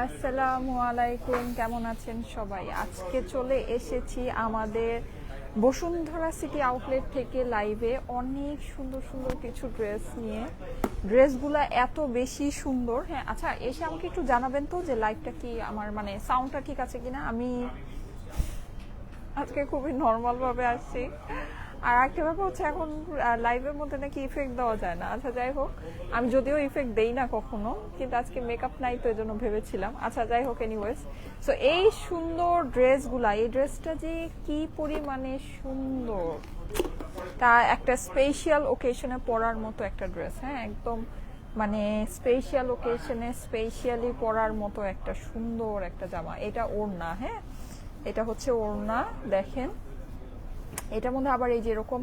আসসালামু আলাইকুম, কেমন আছেন সবাই? আজকে চলে এসেছি আমাদের বসুন্ধরা সিটি আউটলেট থেকে লাইভে অনেক সুন্দর সুন্দর কিছু ড্রেস নিয়ে। ড্রেসগুলো এত বেশি সুন্দর। হ্যাঁ, আচ্ছা, এসে আমাকে একটু জানাবেন তো যে লাইভটা কি আমার মানে সাউন্ডটা ঠিক আছে কিনা। আমি আজকে খুবই নর্মাল ভাবে আসছি। আর একটা ব্যাপার হচ্ছে, এখন লাইভের মধ্যে নাকি ইফেক্ট দেওয়া যায় না। আচ্ছা, যাই হোক, আমি যদিও ইফেক্ট দেই না কখনো, কিন্তু আজকে মেকআপ নাই তো এই জন্য ভেবেছিলাম। আচ্ছা, যাই হোক, এনিওয়েজ, সো এই সুন্দর ড্রেসগুলা, এই ড্রেসটা যে কি পরিমাণে সুন্দর, তা একটা স্পেশাল ওকেশনে পরার মতো একটা ড্রেস। হ্যাঁ, একদম মানে স্পেশাল ওকেশনে স্পেশালি পরার মতো একটা সুন্দর একটা জামা। এটা ওড়না। হ্যাঁ, এটা হচ্ছে ওড়না, দেখেন। এটার মধ্যে আবার এই যে এরকম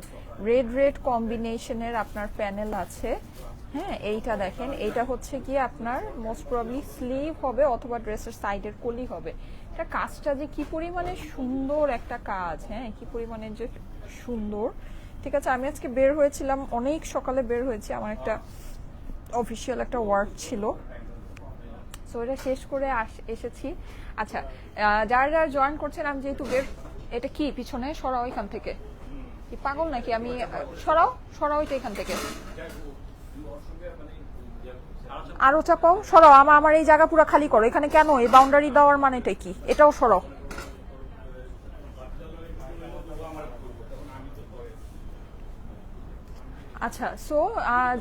রেড রেড কম্বিনেশনের আপনার প্যানেল আছে। হ্যাঁ, এইটা দেখেন, এইটা হচ্ছে কি আপনার মোস্ট প্রবাবলি স্লিভ হবে অথবা ড্রেসের সাইডের কলি হবে। এটা কাজটা যে কি পরিমাণে সুন্দর একটা কাজ, হ্যাঁ, কি পরিমাণে যে সুন্দর। ঠিক আছে, আমি আজকে বের হয়েছিলাম, অনেক সকালে বের হয়েছি, আমার একটা অফিসিয়াল একটা ওয়ার্ক ছিল, সো এটা শেষ করে এসেছি। আচ্ছা, যারা যারা জয়েন করছেন, আমি যেহেতু বের, এটা কি পিছনে সরাও, এখান থেকে কি পাগল নাকি আমি? সরাও সরাও এটা এখান থেকে, আরো চাপাও, সরাও। আমার এই জায়গা পুরো খালি করো। এখানে কেন এই বাউন্ডারি দেওয়ার মানেটা কি? এটাও সরাও। আচ্ছা, সো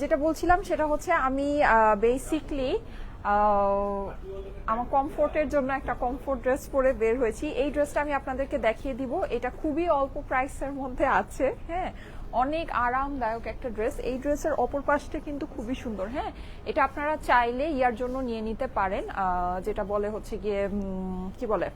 যেটা বলছিলাম সেটা হচ্ছে, আমি বেসিকলি আমার কমফোর্টের জন্য একটা কমফোর্ট ড্রেস পরে বের হয়েছি। এই ড্রেসটা আমি আপনাদেরকে দেখিয়ে দিব। এটা খুবই অল্প প্রাইসের মধ্যে আছে। হ্যাঁ, অনেক আরামদায়ক একটা ড্রেস। এই ড্রেসের অপর পাশটা কিন্তু খুবই সুন্দর। হ্যাঁ, এটা আপনারা চাইলে ইয়ার জন্য নিয়ে নিতে পারেন, যেটা বলে হচ্ছে গিয়ে কি বলে,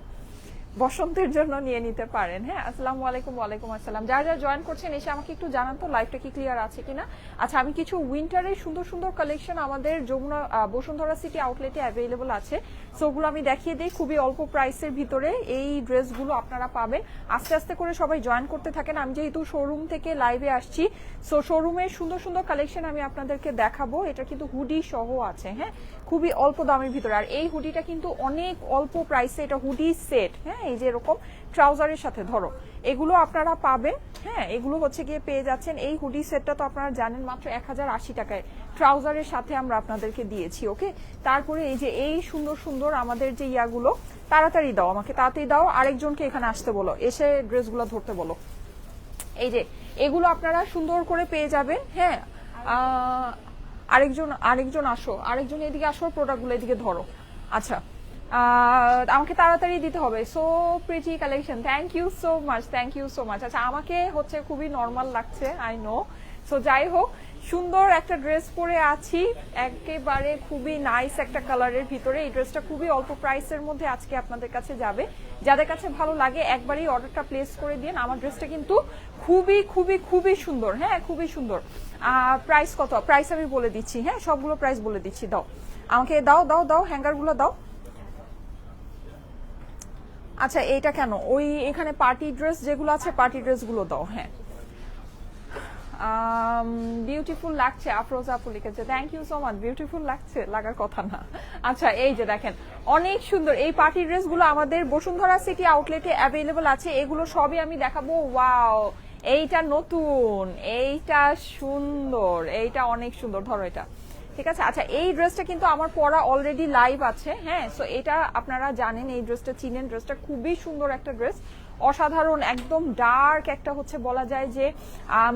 বসন্তের জন্য নিয়ে নিতে পারেন। হ্যাঁ, আসসালামু আলাইকুম। ওয়ালাইকুম আসসালাম। যারা যারা জয়েন করছেন এসে আমাকে একটু জানান তো লাইভটা কি ক্লিয়ার আছে কিনা। আচ্ছা, আমি কিছু উইন্টারের সুন্দর সুন্দর কালেকশন আমাদের যমুনা বসুন্ধরা সিটি আউটলেটে অ্যাভেলেবল আছে, সো ওগুলো আমি দেখিয়ে দিই। খুবই অল্প প্রাইসের ভিতরে এই ড্রেসগুলো আপনারা পাবেন। আস্তে আস্তে করে সবাই জয়েন করতে থাকেন। আমি যেহেতু শোরুম থেকে লাইভে আসছি, সো শোরুমের সুন্দর সুন্দর কালেকশন আমি আপনাদেরকে দেখাবো। এটা কিন্তু হুডি সহ আছে। হ্যাঁ, খুবই অল্প দামের ভিতরে। আর এই হুডিটা কিন্তু অনেক অল্প প্রাইসে, এটা হুডি সেট। হ্যাঁ, এই যে এরকম ট্রাউজারের সাথে ধরো, এগুলো আপনারা পাবেন। হ্যাঁ, এগুলো হচ্ছে গিয়ে পেয়ে যাচ্ছেন। এই হুডি সেটটা তো আপনারা জানেন মাত্র 1080 টাকায় ট্রাউজারের সাথে আমরা আপনাদেরকে দিয়েছি। ওকে, তারপরে এই যে এই সুন্দর সুন্দর আমাদের যে ইয়াগুলো, তাড়াতাড়ি দাও আমাকে, তাড়াতাড়ি দাও। আরেকজনকে এখানে আসতে বলো, এসে ড্রেসগুলো ধরতে বলো। এই যে এগুলো আপনারা সুন্দর করে পেয়ে যাবেন। হ্যাঁ, আরেকজন আসো, আরেকজন এদিকে আসো, প্রোডাক্টগুলো এদিকে ধরো। আচ্ছা, আমাকে তাড়াতাড়ি দিতে হবে। So pretty collection, thank you so much, thank you so much. আচ্ছা, আমাকে হচ্ছে খুবই নর্মাল লাগছে, আই নো। সো যাই হোক, সুন্দর একটা ড্রেস পরে আছি, একেবারে খুবই নাইস একটা কালারের ভিতরে। এই ড্রেসটা খুবই অল্প প্রাইসের মধ্যে আজকে আপনাদের কাছে যাবে। যাদের কাছে ভালো লাগে একবারই অর্ডারটা প্লেস করে দিন। আমার ড্রেসটা কিন্তু খুবই খুবই খুবই সুন্দর। হ্যাঁ, খুবই সুন্দর। প্রাইস কত? প্রাইস আমি বলে দিচ্ছি। হ্যাঁ, সবগুলো প্রাইস বলে দিচ্ছি। দাও আমাকে, দাও দাও দাও, হ্যাঙ্গারগুলো দাও। আচ্ছা, এইটা কেন? ওই এখানে পার্টি ড্রেস যেগুলো আছে, পার্টি ড্রেসগুলো দাও। হ্যাঁ, বিউটিফুল লাগছে, আফরোজা আপু লিখেছে, thank you so much. Beautiful লাগছে, লাগার কথা না। আচ্ছা, এই যে দেখেন, অনেক সুন্দর এই পার্টি ড্রেসগুলো আমাদের বসুন্ধরা সিটি আউটলেটে অ্যাভেলেবল আছে। এগুলো সবই আমি দেখাবো। ওয়াও, এইটা নতুন, এইটা সুন্দর, এইটা অনেক সুন্দর। ধরো এটা, ঠিক আছে। আচ্ছা, এই ড্রেসটা কিন্তু আমার পরা অলরেডি লাইভ আছে। হ্যাঁ, সো এটা আপনারা জানেন, এই ড্রেসটা চিনেন। ড্রেসটা খুবই সুন্দর একটা ড্রেস, অসাধারণ, একদম ডার্ক একটা হচ্ছে বলা যায় যে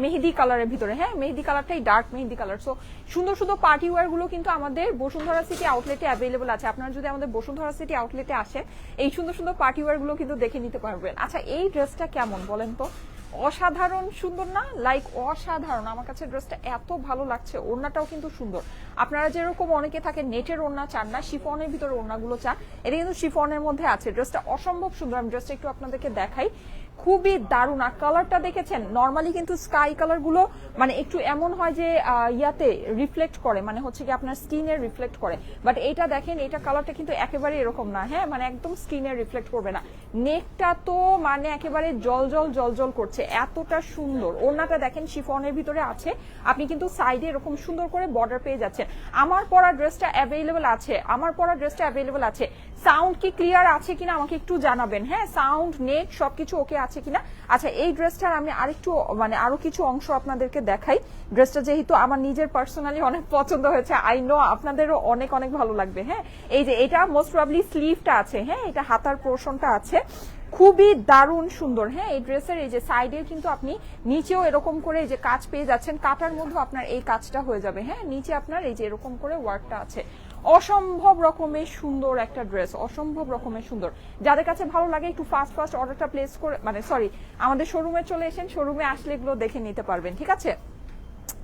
মেহেদি কালারের ভিতরে। হ্যাঁ, মেহেদি কালারটাই ডার্ক মেহেদি কালার। সো সুন্দর সুন্দর পার্টি ওয়্যার গুলো কিন্তু আমাদের বসুন্ধরা সিটি আউটলেটে অ্যাভেলেবল আছে। আপনারা যদি আমাদের বসুন্ধরা সিটি আউটলেটে আসেন, এই সুন্দর সুন্দর পার্টি ওয়্যার গুলো কিন্তু দেখে নিতে পারবেন। আচ্ছা, এই ড্রেসটা কেমন বলেন তো? অসাধারণ সুন্দর না? লাইক অসাধারণ। আমার কাছে ড্রেসটা এত ভালো লাগছে। ওড়নাটাও কিন্তু সুন্দর। আপনারা যেরকম অনেকে থাকে নেটের ওড়না চান না, শিফনের ভিতরে ওড়নাগুলো চান, এটা কিন্তু শিফনের মধ্যে আছে। ড্রেসটা অসম্ভব সুন্দর। আমি ড্রেসটা একটু আপনাদেরকে দেখাই, খুবই দারুণ। আর কালারটা দেখেছেন, নর্মালি কিন্তু স্কাই কালার গুলো মানে একটু এমন হয় যে ইয়াতে রিফ্লেক্ট করে, মানে হচ্ছে কি আপনার স্কিনে রিফ্লেক্ট করে, বাট এইটা দেখেন, এটা কালারটা কিন্তু একেবারে এরকম না। হ্যাঁ, মানে একদম স্কিনে রিফ্লেক্ট করবে না। নেকটা তো মানে একেবারে জল জল জল জল করছে, এতটা সুন্দর। ওড়নাটা দেখেন শিফনের ভিতরে আছে, আপনি কিন্তু সাইডে এরকম সুন্দর করে বর্ডার পেয়ে যাচ্ছেন। আমার পরা ড্রেসটা অ্যাভেলেবল আছে, আমার পরা ড্রেসটা অ্যাভেলেবল আছে। সাউন্ড কি ক্লিয়ার আছে কিনা আমাকে একটু জানাবেন, হ্যাঁ, সাউন্ড নেক সবকিছু ওকে আছে কিনা। আচ্ছা, এই ড্রেসটার আমি আরেকটু মানে আরো কিছু অংশ আপনাদেরকে দেখাই। ড্রেসটা যেহেতু আমার নিজের পার্সোনালি অনেক পছন্দ হয়েছে, আই নো আপনাদেরও অনেক অনেক ভালো লাগবে। হ্যাঁ, এই যে এটা মোস্ট প্রবাবলি স্লিভটা আছে, হ্যাঁ, এটা হাতার পোর্শনটা আছে, খুবই দারুণ সুন্দর। হ্যাঁ, এই ড্রেসের এই যে সাইডে কিন্তু আপনি নিচেও এরকম করে এই যে কাজ পেয়ে যাচ্ছেন, কাটার মধ্যে আপনার এই কাজটা হয়ে যাবে। হ্যাঁ, নিচে আপনার এই যে এরকম করে ওয়ার্কটা আছে, অসম্ভব রকমের সুন্দর একটা ড্রেস, অসম্ভব রকমের সুন্দর। যাদের কাছে ভালো লাগে একটু ফাস্ট ফাস্ট অর্ডারটা প্লেস করে, মানে সরি, আমাদের শোরুমে চলে এসেন, শোরুমে আসলে এগুলো দেখে নিতে পারবেন, ঠিক আছে।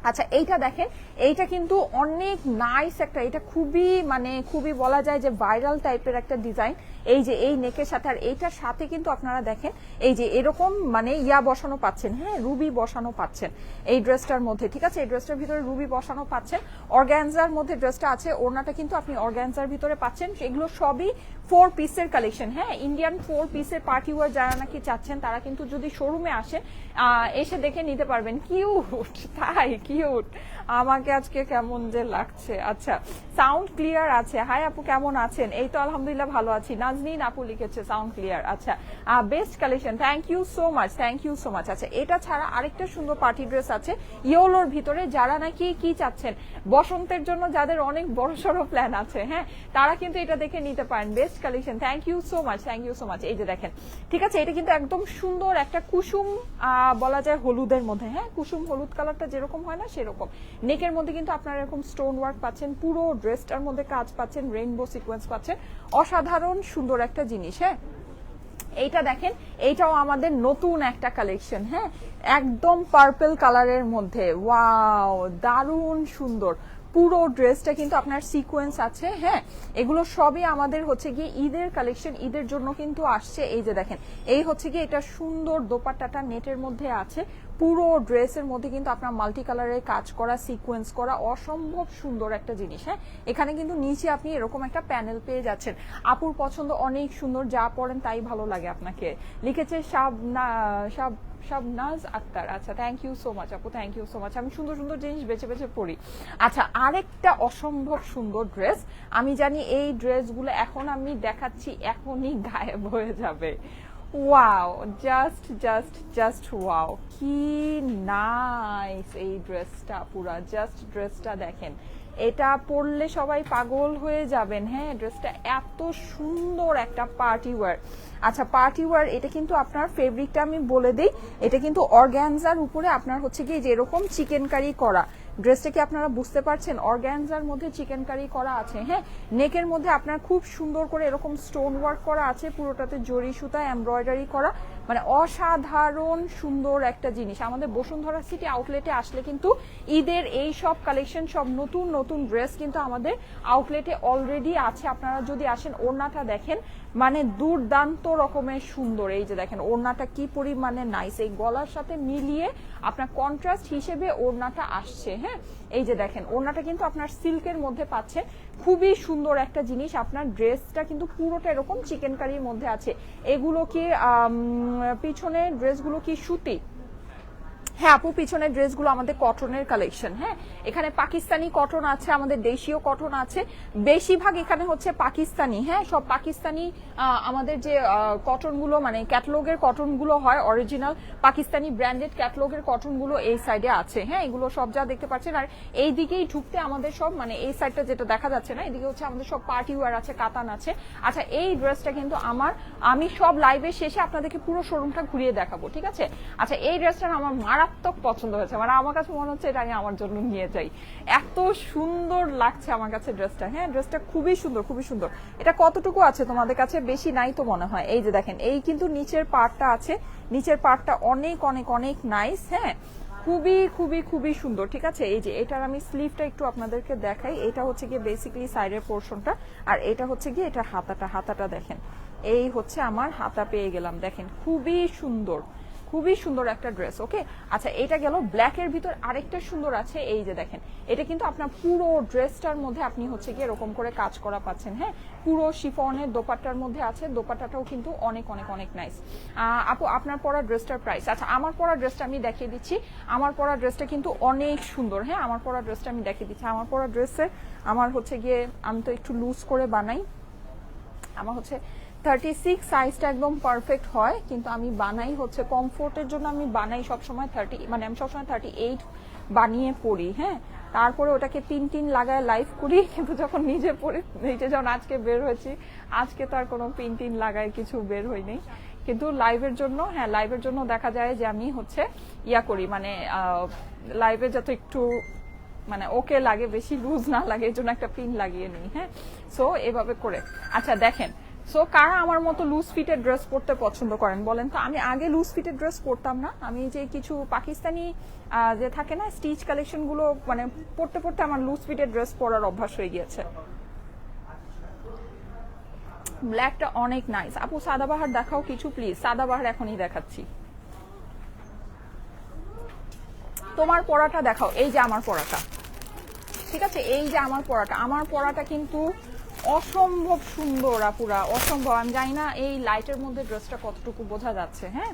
আচ্ছা, এইটা দেখেন, এইটা কিন্তু অনেক নাইস একটা, এটা খুবই মানে খুবই বলা যায় যে ভাইরাল টাইপের একটা ডিজাইন। এই যে এই নেকের সাথে, আর এইটার সাথে কিন্তু আপনারা দেখেন এই যে এরকম মানে ইয়া বসানো পাচ্ছেন, হ্যাঁ, রুবি বসানো পাচ্ছেন এই ড্রেসটার মধ্যে, ঠিক আছে। এই ড্রেসটার ভিতরে রুবি বসানো পাচ্ছেন, অর্গানজার মধ্যে ড্রেসটা আছে, ওড়নাটা কিন্তু আপনি অর্গানজার ভিতরে পাচ্ছেন। এগুলো সবই 4 পিসের কালেকশন, হ্যাঁ, ইন্ডিয়ান 4 পিসের পার্টি ওয়ার যারা নাকি চাচ্ছেন তারা কিন্তু যদি শোরুমে আসেন এসে দেখে নিতে পারবেন। কিউট, তাই কিউট, আমাকে আজকে কেমন যে লাগছে। আচ্ছা, সাউন্ড ক্লিয়ার আছে। হাই আপু, কেমন আছেন? এই তো আলহামদুলিল্লাহ ভালো আছি। নাজনীন আপু লিখেছে সাউন্ড ক্লিয়ার। আচ্ছা, best collection, thank you so much, thank you so much. আচ্ছা, এটা ছাড়া আরেকটা সুন্দর পার্টি ড্রেস আছে ইয়েলোর ভিতরে, যারা নাকি কি চাচ্ছেন বসন্তের জন্য, যাদের অনেক বড় সড়ো প্ল্যান আছে, হ্যাঁ, তারা কিন্তু এটা দেখে নিতে পারেন। Best collection, thank you so much, thank you so much. এই যে দেখেন, ঠিক আছে, এটা কিন্তু একদম সুন্দর একটা কুসুম বলা যায় হলুদের মধ্যে, হ্যাঁ, কুসুম হলুদ কালারটা যেরকম হয় না সেরকম। নেকের মধ্যে কিন্তু আপনারা এরকম স্টোন ওয়ার্ক পাচ্ছেন, পুরো ড্রেসটার মধ্যে কাজ পাচ্ছেন, রেইনবো সিকোয়েন্স পাচ্ছেন, অসাধারণ সুন্দর একটা জিনিস। হ্যাঁ, এইটা দেখেন, এইটাও আমাদের নতুন একটা কালেকশন, হ্যাঁ, একদম পার্পল কালারের মধ্যে, ওয়াও, দারুণ সুন্দর। পুরো ড্রেসটা কিন্তু আপনার সিকোয়েন্স আছে, হ্যাঁ, এগুলো সবই আমাদের হচ্ছে গিয়ে ঈদের কালেকশন, ঈদের জন্য কিন্তু আসছে। এই যে দেখেন, এই হচ্ছে গিয়ে এটা সুন্দর দোপাট্টাটা নেটের মধ্যে আছে, পুরো ড্রেসের মধ্যে কিন্তু আপনার মাল্টি কালারের কাজ করা, সিকোয়েন্স করা, অসম্ভব সুন্দর একটা জিনিস। হ্যাঁ, এখানে কিন্তু নিচে আপনি এরকম একটা প্যানেল পেয়ে যাচ্ছেন। আপুর পছন্দ, অনেক সুন্দর, যা পরেন তাই ভালো লাগে আপনাকে, লিখেছে শাবনাজ আক্তার। আচ্ছা, থ্যাংক ইউ সো মাচ আপু, থ্যাংক ইউ সো মাচ। আমি সুন্দর সুন্দর জিনিস বেছে বেছে পড়ি। আচ্ছা, আরেকটা অসম্ভব সুন্দর ড্রেস, আমি জানি এই ড্রেসগুলো এখন আমি দেখাচ্ছি এখনই গায়েব হয়ে যাবে। Wow, just just just wow, কি নাইস এই ড্রেসটা, পুরা জাস্ট ড্রেসটা দেখেন, এটা পরলে সবাই পাগল হয়ে যাবেন। হ্যাঁ, ড্রেসটা এত সুন্দর একটা পার্টি ওয়্যার। আচ্ছা, পার্টি ওয়্যার, এটা কিন্তু আপনার ফেব্রিকটা আমি বলে দিই, এটা কিন্তু অর্গানজার উপরে আপনার হচ্ছে কি যে এরকম চিকেন কারি করা। ড্রেসটা কি আপনারা বুঝতে পারছেন? অর্গানজার মধ্যে চিকেন কারি করা আছে। হ্যাঁ, নেকের মধ্যে আপনার খুব সুন্দর করে এরকম স্টোন ওয়ার্ক করা আছে, পুরোটাতে জরি সুতা এমব্রয়ডারি করা, মানে অসাধারণ সুন্দর একটা জিনিস। আমাদের বসুন্ধরা সিটি আউটলেটে আসলে কিন্তু ঈদের এই সব কালেকশন, সব নতুন নতুন ড্রেস কিন্তু আমাদের আউটলেটে অলরেডি আছে। আপনারা যদি আসেন, ওড়নাটা দেখেন, মানে দুর্দান্ত রকমের সুন্দর। এই যে দেখেন ওড়নাটা কি পরিমাণে নাইস, এই গলার সাথে মিলিয়ে আপনার কন্ট্রাস্ট হিসেবে ওড়নাটা আসছে। হ্যাঁ, এই যে দেখেন ওড়নাটা কিন্তু আপনার সিল্কের মধ্যে পাচ্ছেন, খুবই সুন্দর একটা জিনিস। আপনার ড্রেসটা কিন্তু পুরোটা এরকম চিকেন কারির মধ্যে আছে। এগুলো কি পিছনে ড্রেসগুলো কি সুতি? হ্যাঁ আপু, পিছনের ড্রেসগুলো আমাদের কটনের কালেকশন। হ্যাঁ, এখানে পাকিস্তানি কটন আছে, আমাদের দেশীয় কটন আছে, বেশিরভাগ এখানে হচ্ছে পাকিস্তানি। হ্যাঁ, সব পাকিস্তানি আমাদের যে কটনগুলো মানে ক্যাটালগের কটনগুলো হয়, অরিজিনাল পাকিস্তানি ব্র্যান্ডেড ক্যাটালগের কটনগুলো এই সাইডে আছে। হ্যাঁ, এগুলো সব যা দেখতে পাচ্ছেন। আর এই দিকেই ঢুকতে আমাদের সব মানে এই সাইডটা যেটা দেখা যাচ্ছে না, এদিকে হচ্ছে আমাদের সব পার্টি ওয়্যার আছে, কাতান আছে। আচ্ছা, এই ড্রেসটা কিন্তু আমি সব লাইভের শেষে আপনাদেরকে পুরো শোরুমটা ঘুরিয়ে দেখাবো, ঠিক আছে। আচ্ছা, এই ড্রেসটা আমার মারাত্মক পছন্দ হয়েছে, মানে আমার কাছে মনে হচ্ছে এটা আমি আমার জন্য নিয়ে যাই, এত সুন্দর লাগছে আমার কাছে ড্রেসটা। হ্যাঁ, ড্রেসটা খুবই সুন্দর, খুবই সুন্দর। এটা কতটুকু আছে তোমাদের কাছে? বেশি নাই তো মনে হয়। এই যে দেখেন, এই কিন্তু নিচের পার্টটা আছে, নিচের পার্টটা অনেক অনেক অনেক নাইস। হ্যাঁ, খুবই খুবই খুবই সুন্দর, ঠিক আছে। এই যে এটার আমি স্লিভটা একটু আপনাদেরকে দেখাই, এটা হচ্ছে গিয়ে বেসিক্যালি সাইডের পোর্শনটা, আর এটা হচ্ছে গিয়ে এটা হাতাটা দেখেন, এই হচ্ছে আমার হাতা পেয়ে গেলাম, দেখেন খুবই সুন্দর। খুবই সুন্দর একটা ড্রেস। ওকে, আচ্ছা এটা গেল ব্ল্যাকের ভিতর। আরেকটা সুন্দর আছে, এই যে দেখেন, এটা কিন্তু আপনার পুরো ড্রেসটার মধ্যে আপনি হচ্ছে গিয়ে এরকম করে কাজ করা পাচ্ছেন। হ্যাঁ, পুরো শিফনের দোপাট্টার মধ্যে আছে, দোপাট্টাটাও কিন্তু অনেক অনেক অনেক নাইস। আপু আপনার পরা ড্রেসটার প্রাইস? আচ্ছা আমার পরা ড্রেসটা আমি দেখিয়ে দিচ্ছি। আমার পরা ড্রেসটা কিন্তু অনেক সুন্দর। হ্যাঁ, আমার পরা ড্রেসটা আমি দেখিয়ে দিচ্ছি। আমার পরা ড্রেসে আমার হচ্ছে গিয়ে, আমি তো একটু লুজ করে বানাই, আমার হচ্ছে 36 সাইজটা একদম পারফেক্ট হয়, কিন্তু আমি বানাই হচ্ছে কমফোর্টের জন্য, আমি বানাই সবসময় 30, মানে আমি সবসময় 38 বানিয়ে পড়ি। হ্যাঁ, তারপরে ওটাকে পিন লাগায় লাইভ করি, কিন্তু যখন নিজে পড়ি, নিজে যখন আজকে বের হয়েছি, আজকে তো আর কোনো পিন লাগায় কিছু বের হয়নি, কিন্তু লাইভের জন্য, হ্যাঁ লাইভের জন্য দেখা যায় যে আমি হচ্ছে ইয়া করি, মানে লাইভে যত একটু মানে ওকে লাগে, বেশি লুজ না লাগে, এর জন্য একটা পিন লাগিয়ে নিই। হ্যাঁ, সো এভাবে করে। আচ্ছা দেখেন, সো কারা আমার মতো লুজ ফিটেড ড্রেস পরতে পছন্দ করেন বলেন তো? আমি আগে লুজ ফিটেড ড্রেস পরতাম না, আমি যে কিছু পাকিস্তানি যে থাকে না স্টিচ কালেকশন গুলো, মানে পরতে পরতে আমার লুজ ফিটেড ড্রেস পরার অভ্যাস হয়ে গিয়েছে। ব্ল্যাকটা অনেক নাইস। আপু সাদাবাহার দেখাও কিছু প্লিজ। সাদাবাহার এখনই দেখাচ্ছি। তোমার পরাটা দেখাও। এই যে আমার পরাটা, ঠিক আছে, এই যে আমার পরাটা, আমার পরাটা কিন্তু অসম্ভব সুন্দর আপুরা, অসম্ভব। আমি জানি না এই লাইটের মধ্যে ড্রেসটা কতটুকু বোঝা যাচ্ছে। হ্যাঁ,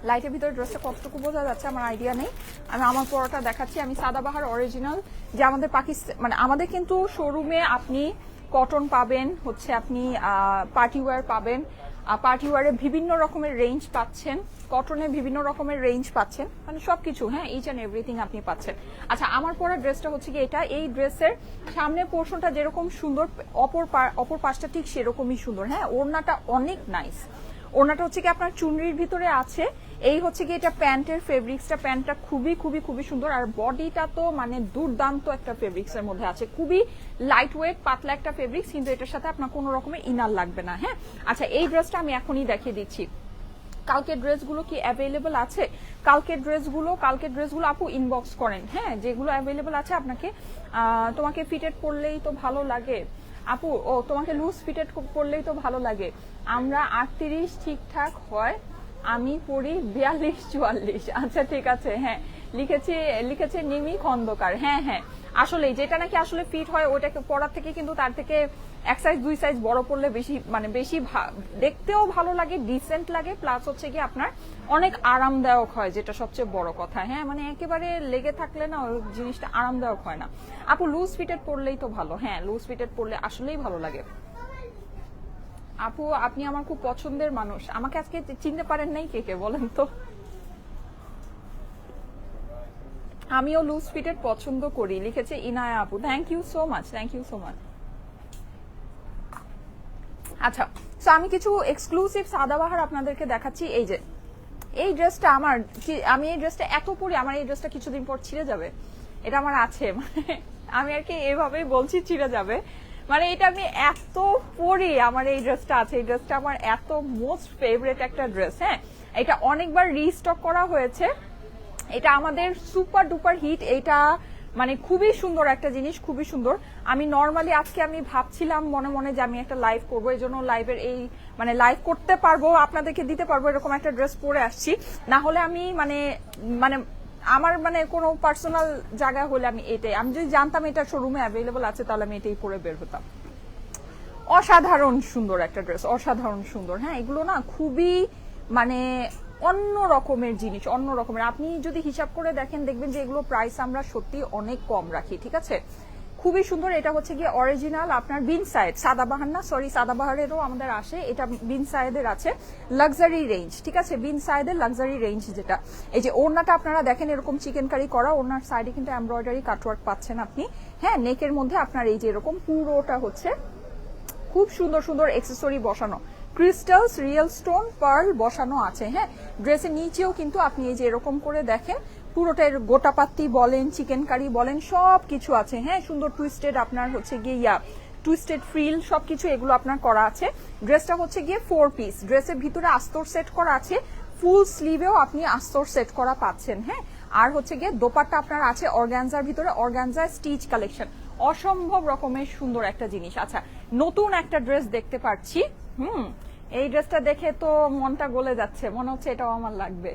লাইটের ভিতরে ড্রেসটা কতটুকু বোঝা যাচ্ছে আমার আইডিয়া নেই। আমি আমার পরাটা দেখাচ্ছি। আমি সাদাবাহার অরিজিনাল, যে আমাদের পাকিস্তান, মানে আমাদের কিন্তু শোরুমে আপনি কটন পাবেন, হচ্ছে আপনি পার্টি ওয়্যার পাবেন, পার্টি ওয়্যারে বিভিন্ন রকমের রেঞ্জ পাচ্ছেন, কটনে বিভিন্ন রকমের রেঞ্জ পাচ্ছেন, মানে সবকিছু, হ্যাঁ ইচ অ্যান্ড এভরিথিং আপনি পাচ্ছেন। আচ্ছা আমার পরা ড্রেসটা হচ্ছে কি এটা, এই ড্রেসের সামনের পোর্শনটা যেরকম সুন্দর, অপর পাশটা ঠিক সেরকমই সুন্দর। হ্যাঁ, ওড়নাটা অনেক নাইস। ওড়নাটা হচ্ছে কি আপনার চুনরির ভিতরে আছে। এই হচ্ছে কি এটা প্যান্টের ফেব্রিক্সটা, প্যান্টটা খুবই খুবই খুবই সুন্দর। আর বডিটা তো মানে দুর্দান্ত একটা ফেব্রিক্সের মধ্যে আছে, খুবই লাইট ওয়েট পাতলা একটা ফেব্রিক্স, কিন্তু এটার সাথে আপনার কোনো রকমের ইনার লাগবে না। হ্যাঁ, আচ্ছা এই ড্রেসটা আমি এখনই দেখিয়ে দিচ্ছি। কালকের ড্রেসগুলো কি অ্যাভেলেবল আছে? কালকের ড্রেসগুলো আপু ইনবক্স করেন। হ্যাঁ, যেগুলো অ্যাভেলেবল আছে আপনাকে, তোমাকে ফিটেড পরলেই তো ভালো লাগে আপু, ও তোমাকে লুজ ফিটেড পরলেই তো ভালো লাগে। আমরা 38 ঠিকঠাক হয়, আমি পড়ি 42-44। আচ্ছা ঠিক আছে, হ্যাঁ লিখেছে নিমি খন্দকার। হ্যাঁ হ্যাঁ, আসলে যেটা নাকি আসলে ফিট হয় ওটাকে পরার থেকে কিন্তু তার থেকে এক সাইজ 2 সাইজ বড় পড়লে বেশি, মানে বেশি দেখতেও ভালো লাগে, ডিসেন্ট লাগে, প্লাস হচ্ছে কি আপনার অনেক আরামদায়ক হয়, যেটা সবচেয়ে বড় কথা। হ্যাঁ, মানে একেবারে লেগে থাকলে না ওই জিনিসটা আরামদায়ক হয় না। আপু লুজ ফিটেড পরলেই তো ভালো। হ্যাঁ, লুজ ফিটেড পরলে আসলেই ভালো লাগে। আপু আপনি আমার খুব পছন্দের মানুষ, আমাকে আজকে চিনতে পারেন নাই কে কে বলেন তো? আমিও লুজ ফিটেড পছন্দ করি, লিখেছে ইনায়া আপু। Thank you so much, thank you so much. আচ্ছা, তো আমি কিছু এক্সক্লুসিভ সাদাবাহার আপনাদেরকে দেখাচ্ছি। এই যে এই ড্রেসটা আমার, আমি এই ড্রেসটা এত পরি, আমার এই ড্রেসটা কিছুদিন পর ছিঁড়ে যাবে, এটা আমার আছে, মানে আমি আর কি এভাবেই বলছি ছিঁড়ে যাবে, মানে এটা আমি এত পরি, আমার এই ড্রেসটা আছে, এই ড্রেসটা আমার এত মোস্ট ফেভারিট একটা ড্রেস। হ্যাঁ, এটা অনেকবার রিস্টক করা হয়েছে, এটা আমাদের সুপার ডুপার হিট, এটা মানে খুবই সুন্দর একটা জিনিস, খুবই সুন্দর। আমি নর্মালি আজকে আমি ভাবছিলাম মনে মনে যে আমি একটা লাইভ করবো, এই জন্য লাইভের এই মানে লাইভ করতে পারবো, আপনাদেরকে দিতে পারবো এরকম একটা ড্রেস পরে আসছি। না হলে আমি মানে মানে আমার মানে কোনো পার্সোনাল জায়গায় হলে আমি এটাই, আমি যদি জানতাম এটা শোরুমে অ্যাভেলেবল আছে তাহলে আমি এটাই পরে বের হতাম। অসাধারণ সুন্দর একটা ড্রেস, অসাধারণ সুন্দর। হ্যাঁ, এগুলো না খুবই মানে অন্য রকমের জিনিস, অন্য রকমের। আপনি যদি হিসাব করে দেখেন দেখবেন যে এগুলো প্রাইস আমরা সত্যি অনেক কম রাখি, ঠিক আছে। খুবই সুন্দর। এটা হচ্ছে গিয়ে অরিজিনাল আপনার বিন সাইড, সাদাবাহার না, সরি সাদাবাহারেরও আমাদের আসে, এটা বিন সাইডের আছে লাক্সারি রেঞ্জ, ঠিক আছে, বিন সাইডের লাক্সারি রেঞ্জ যেটা। এই যে ওড়নাটা আপনারা দেখেন এরকম চিকেন কারি করা, ওড়নার সাইডে কিন্তু এমব্রয়ডারি কাটওয়ার্ক পাচ্ছেন আপনি। হ্যাঁ, নেকের মধ্যে আপনার এই যে এরকম পুরোটা হচ্ছে খুব সুন্দর সুন্দর এক্সেসরি বসানো, ক্রিস্টালস, রিয়েল স্টোন, পার্ল বসানো আছে। হ্যাঁ, ড্রেসের নিচেও কিন্তু আপনি এই যে এরকম করে দেখেন পুরোটার গোটাপাত্তি বলেন, চিকেন কারি বলেন, সব কিছু আছে। হ্যাঁ, সুন্দর টুইস্টেড আপনার হচ্ছে গিয়ে টুইস্টেড ফ্রিল সবকিছু এগুলো আপনার করা আছে। ড্রেসটা হচ্ছে গিয়ে 4 পিস, ড্রেসের ভিতরে আস্তর সেট করা আছে, ফুল স্লিভেও আপনি আস্তর সেট করা পাচ্ছেন। হ্যাঁ, আর হচ্ছে গিয়ে দোপাট্টা আপনার আছে অর্গানজার ভিতরে, অর্গানজা স্টিচ কালেকশন, অসম্ভব রকমের সুন্দর একটা জিনিস। আচ্ছা, নতুন একটা ড্রেস দেখতে পাচ্ছি, এই ড্রেসটা দেখে তো মনটা গলে যাচ্ছে, মনে হচ্ছে এটাও আমার লাগবে।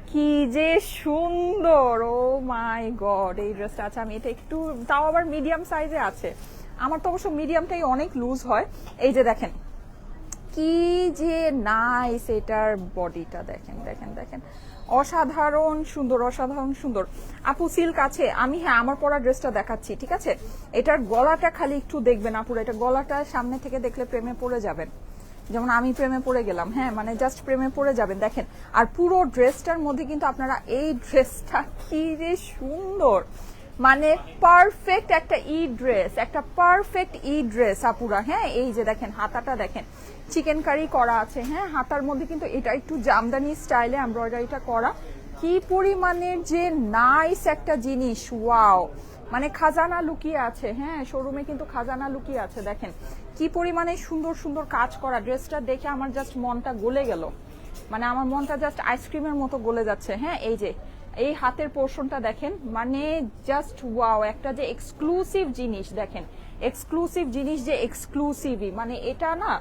কি যে সুন্দর, ও মাই গড এই ড্রেসটা। আচ্ছা আমি এটা একটু, তাও আবার মিডিয়াম সাইজে আছে, আমার তো অবশ্য মিডিয়ামটাই অনেক লুজ হয়। এই যে দেখেন কি যে নাইস, এটার বডিটা দেখেন দেখেন দেখেন, অসাধারণ সুন্দর, অসাধারণ সুন্দর। আপু সিল্ক আছে, আমি হ্যাঁ আমার পরা ড্রেসটা দেখাচ্ছি, ঠিক আছে? এটার গলাটা খালি একটু দেখবেন আপুরা, এটা গলাটা সামনে থেকে দেখলে প্রেমে পড়ে যাবেন, যেমন আমি প্রেমে পড়ে গেলাম। হ্যাঁ মানে জাস্ট প্রেমে পড়ে যাবেন দেখেন। আর পুরো ড্রেসটার মধ্যে কিন্তু আপনারা এই ড্রেসটা কি যে সুন্দর, মানে পারফেক্ট একটা ড্রেস, একটা পারফেক্ট ড্রেস আপুরা। হ্যাঁ এই যে দেখেন হাতাটা দেখেন, চিকেন কারি করা আছে। হ্যাঁ হাতার মধ্যে কিন্তু এটা একটু জামদানি স্টাইলে এমব্রয়ডারিটা করা, কি পরিমাণের যে নাইস একটা জিনিস, ওয়াও, মানে খাজানা লুকিয়ে আছে। হ্যাঁ শোরুমে কিন্তু খাজানা লুকিয়ে আছে, দেখেন কি পরিমাণে সুন্দর সুন্দর কাজ করা। ড্রেসটা দেখে আমার জাস্ট মনটা গলে গেল, মানে আমার মনটা জাস্ট আইসক্রিমের মতো গলে যাচ্ছে। হ্যাঁ এই যে এই হাতের পোর্শনটা দেখেন, মানে জাস্ট ওয়াও, একটা যে এক্সক্লুসিভ জিনিস দেখেন, এক্সক্লুসিভ জিনিস যে এক্সক্লুসিভই, মানে এটা না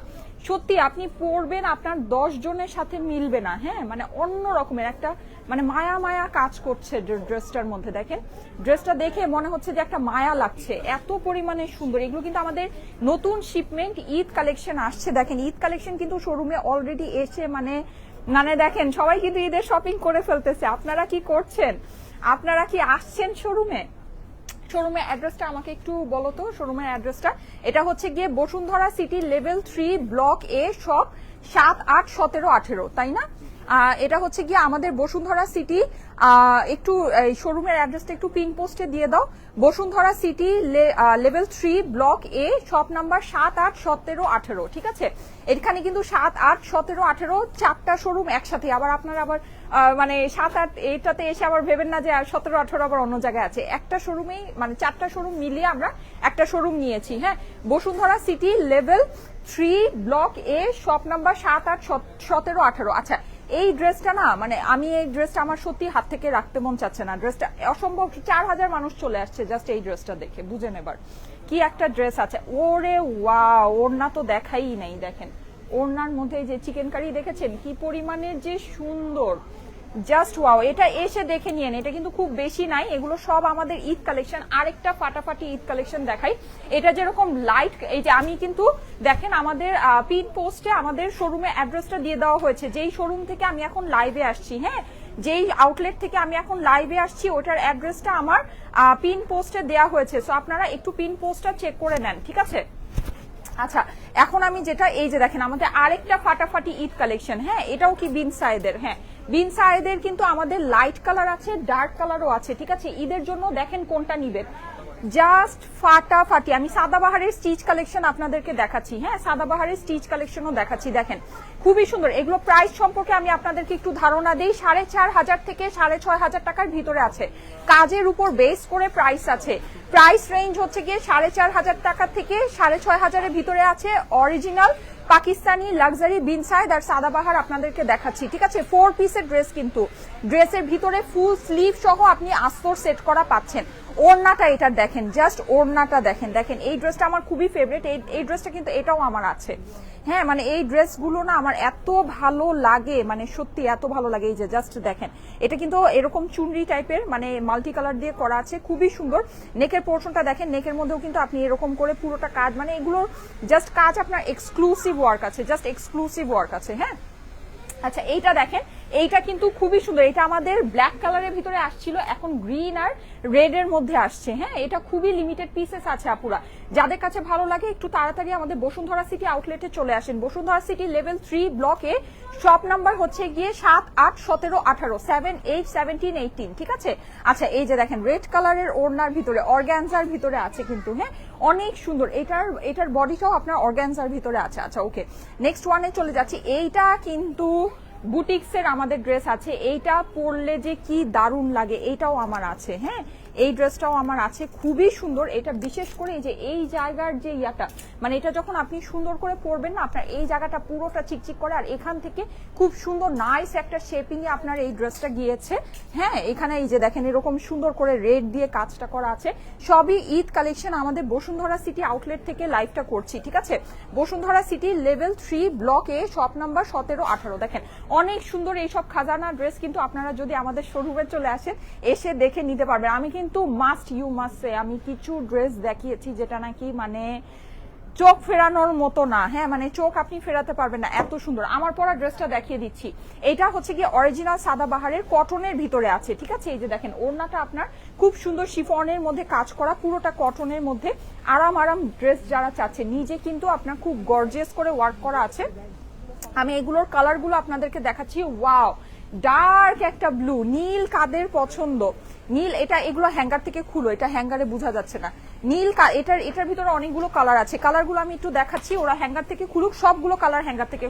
সত্যি আপনি পরবেন আপনার 10 জনের সাথে মিলবে না। হ্যাঁ মানে অন্য রকমের একটা মানে মায়া মায়া কাজ করছে ড্রেসটার মধ্যে। দেখেন ড্রেসটা দেখে মনে হচ্ছে যে একটা মায়া লাগছে, এত পরিমাণে সুন্দর। এগুলো কিন্তু আমাদের নতুন শিপমেন্ট, ঈদ কালেকশন আসছে। দেখেন ঈদ কালেকশন কিন্তু শোরুমে অলরেডি এসে মানে মানে দেখেন সবাই কিন্তু ঈদের শপিং করে ফেলতেছে। আপনারা কি করছেন? আপনারা কি আসছেন শোরুমে? শোরুমের অ্যাড্রেসটা আমাকে একটু বলো তো, শোরুমের অ্যাড্রেসটা। এটা হচ্ছে গিয়ে বসুন্ধরা সিটি লেভেল 3 ব্লক এ শপ 7, 8, 17, 18, তাই না? এটা হচ্ছে গিয়ে আমাদের বসুন্ধরা সিটি, একটু শোরুমের অ্যাড্রেসটা একটু পিন পোস্টে দিয়ে দাও। বসুন্ধরা সিটি লেভেল 3 ব্লক এ শপ নাম্বার 7, 8, 17, 18, ঠিক আছে? এখানে কিন্তু 7, 8, 17, 18 4টা শোরুম একসাথে। আবার আপনারা আবার মানে 7, 8 এটাতে এসে আবার ভেবেন না যে 17, 18 আবার অন্য জায়গায় আছে। একটা শোরুমেই মানে 4টা শোরুম মিলিয়ে আমরা একটা শোরুম নিয়েছি। হ্যাঁ বসুন্ধরা সিটি লেভেল 3 ব্লক এ শপ নাম্বার 7, 8, 17, 18। আচ্ছা এই ড্রেসটা না মানে আমি এই ড্রেসটা আমার সত্যি হাত থেকে রাখতে মন চাচ্ছে না। ড্রেসটা অসম্ভব, 4000 মানুষ চলে আসছে জাস্ট এই ড্রেসটা দেখে, বুঝেন এবার কি একটা ড্রেস আছে। ওরে ওয়াও, ওড়না তো দেখাই নাই, দেখেন ওড়নার মধ্যে যে চিকেন কারি দেখেছেন কি পরিমাণের যে সুন্দর, জাস্ট ওয়াও। এটা এসে দেখে নিয়েন, এটা কিন্তু খুব বেশি নাই, এগুলো সব আমাদের ঈদ কালেকশন। আরেকটা ফাটাফাটি ঈদ কালেকশন দেখাই, এটা যেরকম লাইট, এই যে আমি কিন্তু দেখেন আমাদের পিন পোস্টে আমাদের শোরুমে অ্যাড্রেসটা দিয়ে দেওয়া হয়েছে, যেই শোরুম থেকে আমি এখন লাইভে আসছি। হ্যাঁ যেই আউটলেট থেকে আমি এখন লাইভে আসছি ওটার অ্যাড্রেসটা আমার পিন পোস্টে দেওয়া হয়েছে, সো আপনারা একটু পিন পোস্টটা চেক করে নেন, ঠিক আছে? আচ্ছা এখন আমি যেটা, এই যে দেখেন আমাদের আরেকটা ফাটাফাটি ঈদ কালেকশন। হ্যাঁ এটাও কি বিন সায়েদের। হ্যাঁ বিন সায়েদের কিন্তু আমাদের লাইট কালার আছে, ডার্ক কালারও আছে, ঠিক আছে? ঈদের জন্য দেখেন কোনটা নিবেন, জাস্ট ফাটাফাটি। আমি সাদাবাহারের স্টিচ কালেকশন আপনাদেরকে দেখাচ্ছি। হ্যাঁ সাদাবাহারের স্টিচ কালেকশনও দেখাচ্ছি, দেখেন খুবই সুন্দর। এগুলো প্রাইস সম্পর্কে আমি আপনাদেরকে একটু ধারণা দিই, 4500 থেকে 6500 টাকার ভিতরে আছে, কাজের উপর বেস করে প্রাইস আছে। প্রাইস রেঞ্জ হচ্ছে গিয়ে 4500 টাকা থেকে 6500 ভিতরে আছে। অরিজিনাল পাকিস্তানি লাক্সারি বিন সায়েদ আর সাদাবাহার আপনাদেরকে দেখাচ্ছি, ঠিক আছে? 4 পিসের ড্রেস, কিন্তু ড্রেসের ভিতরে ফুল স্লিভ সহ আপনি আস্তর সেট করা পাচ্ছেন। ওড়নাটা এটার দেখেন, জাস্ট ওড়নাটা দেখেন, দেখেন এই ড্রেসটা আমার খুবই ফেভারিট। এই ড্রেসটা কিন্তু এটাও আমার আছে। হ্যাঁ মানে এই ড্রেসগুলো না আমার এত ভালো লাগে, মানে সত্যি এত ভালো লাগে। এই যে জাস্ট দেখেন এটা কিন্তু এরকম চুনরি টাইপের মানে মাল্টি কালার দিয়ে করা আছে, খুবই সুন্দর। নেকের পোর্শনটা দেখেন, নেকের মধ্যেও কিন্তু আপনি এরকম করে পুরোটা কাজ, মানে এগুলো জাস্ট কাজ আপনার এক্সক্লুসিভ ওয়ার্ক আছে, জাস্ট এক্সক্লুসিভ ওয়ার্ক আছে। হ্যাঁ আচ্ছা এইটা দেখেন, এইটা কিন্তু খুবই সুন্দর। এটা আমাদের ব্ল্যাক কালারের ভিতরে আসছিল, এখন গ্রিন আর রেড এর মধ্যে আসছে। হ্যাঁ এটা খুবই লিমিটেড পিসেস আছে আপুরা, যাদের কাছে ভালো লাগে একটু তাড়াতাড়ি আমাদের বসুন্ধরা সিটি আউটলেটে চলে আসেন। বসুন্ধরা সিটি লেভেল 3 ব্লকে শপ নাম্বার হচ্ছে গিয়ে 7, 8, 17, 18, 7, 8, 17, 18, ঠিক আছে? আচ্ছা এই যে দেখেন রেড কালারের ওড়নার ভিতরে অর্গানজার ভিতরে আছে কিন্তু। হ্যাঁ অনেক সুন্দর, এটার বডিটাও আপনার অর্গানজার ভিতরে আছে। আচ্ছা ওকে নেক্সট ওয়ানে চলে যাচ্ছি। এইটা কিন্তু বুটিক্সের আমাদের ড্রেস আছে, এইটা পরলে যে কি দারুণ লাগে, এইটাও আমার আছে। হ্যাঁ এই ড্রেসটাও আমার আছে, খুবই সুন্দর। এটা বিশেষ করে এই যে এই জায়গার যে ইয়াটা মানে এটা যখন আপনি সুন্দর করে পরবেন না, আপনার এই জায়গাটা পুরোটা চিকচিক করে, আর এখান থেকে খুব সুন্দর নাইস একটা শেপিং এ আপনার এই ড্রেসটা গিয়েছে। হ্যাঁ, এখানে এই যে দেখেন এরকম সুন্দর করে রেড দিয়ে কাজটা করা আছে। সবই ঈদ কালেকশন। আমাদের বসুন্ধরা সিটি আউটলেট থেকে লাইভটা করছি, ঠিক আছে? বসুন্ধরা সিটি লেভেল 3 ব্লক এ শপ নাম্বার 17-18। দেখেন অনেক সুন্দর এইসব খাজানা ড্রেস কিন্তু আপনারা যদি আমাদের শোরুমে চলে আসেন, এসে দেখে নিতে পারবেন। আমি কিন্তু মাস্ট সে আমি কিছু ড্রেস দেখিয়েছি যেটা নাকি মানে চোখ ফেরানোর মতো না। হ্যাঁ, মানে চোখ আপনি ফেরাতে পারবেন না, এত সুন্দর। আমার পরা ড্রেসটা দেখিয়ে দিচ্ছি। এটা হচ্ছে কি অরিজিনাল সাদাবাহারের কটনের ভিতরে আছে, ঠিক আছে? এই যে দেখেন ওড়নাটা আপনার খুব সুন্দর শিফনের মধ্যে কাজ করা, পুরোটা কটনের মধ্যে। আরাম আরাম ড্রেস যারা চাচ্ছে, নিজে কিন্তু আপনার খুব গর্জিয়াস করে ওয়ার্ক করা আছে। আমি এগুলোর কালারগুলো আপনাদেরকে দেখাচ্ছি। ওয়াও, ডার্ক একটা ব্লু, নীল কাদের পছন্দ? নীল, এটা এগুলো হ্যাঙ্গার থেকে খুলো, এটা হ্যাঙ্গারে বোঝা যাচ্ছে না। নীল, এটার ভিতরে অনেকগুলো কালার আছে। কালারগুলো আমি একটু দেখাচ্ছি, ওরা হ্যাঙ্গার থেকে খুলুক, সবগুলো কালার হ্যাঙ্গার থেকে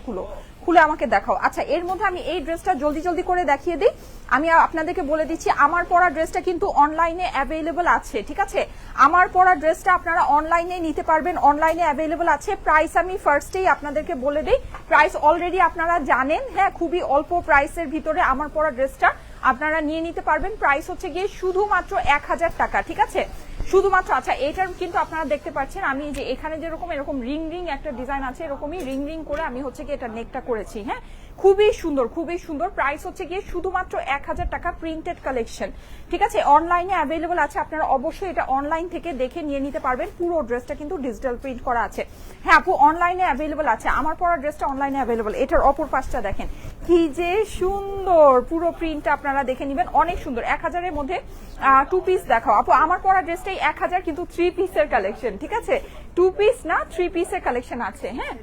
খুলে আমাকে দেখাও। আচ্ছা, এর মধ্যে আমি এই ড্রেসটা জলদি জলদি করে দেখিয়ে দিই। আমি আপনাদেরকে বলে দিচ্ছি, আমার পরা ড্রেসটা কিন্তু অনলাইনে অ্যাভেলেবল আছে, ঠিক আছে? আমার পরা ড্রেসটা আপনারা অনলাইনে নিতে পারবেন, অনলাইনে অ্যাভেলেবল আছে। প্রাইস আমি ফার্স্টেই আপনাদেরকে বলে দিই, প্রাইস অলরেডি আপনারা জানেন। হ্যাঁ, খুবই অল্প প্রাইসের ভিতরে আমার পরা ড্রেসটা আপনারা নিয়ে নিতে পারবেন। প্রাইস হচ্ছে গিয়ে শুধুমাত্র 1000 টাকা, ঠিক আছে? শুধুমাত্র। আচ্ছা, এটার কিন্তু আপনারা দেখতে পাচ্ছেন, আমি যে এখানে যেরকম এরকম রিং রিং একটা ডিজাইন আছে, এরকমই রিং রিং করে আমি হচ্ছে কি এটা নেকটা করেছি। হ্যাঁ, খুবই সুন্দর, খুবই সুন্দর। প্রাইস হচ্ছে গিয়ে শুধুমাত্র 1000 টাকা, প্রিন্টেড কালেকশন, ঠিক আছে? অনলাইনে অ্যাভেলেবল আছে, আপনারা অবশ্যই এটা অনলাইন থেকে দেখে নিয়ে নিতে পারবেন। পুরো ড্রেসটা কিন্তু ডিজিটাল প্রিন্ট করা আছে। হ্যাঁ আপু, অনলাইনে অ্যাভেলেবল আছে, আমার পরা ড্রেসটা অনলাইনে অ্যাভেলেবল। এটার অপর পাশটা দেখেন কি যে সুন্দর, পুরো প্রিন্টটা আপনারা দেখে নেবেন, অনেক সুন্দর। 1000 এর মধ্যে 2 পিস দেখাও আপু। আমার পরা ড্রেসটাই 1000, কিন্তু 3 পিসের কালেকশন, ঠিক আছে? 2 পিস না, 3 পিসের কালেকশন আছে। হ্যাঁ,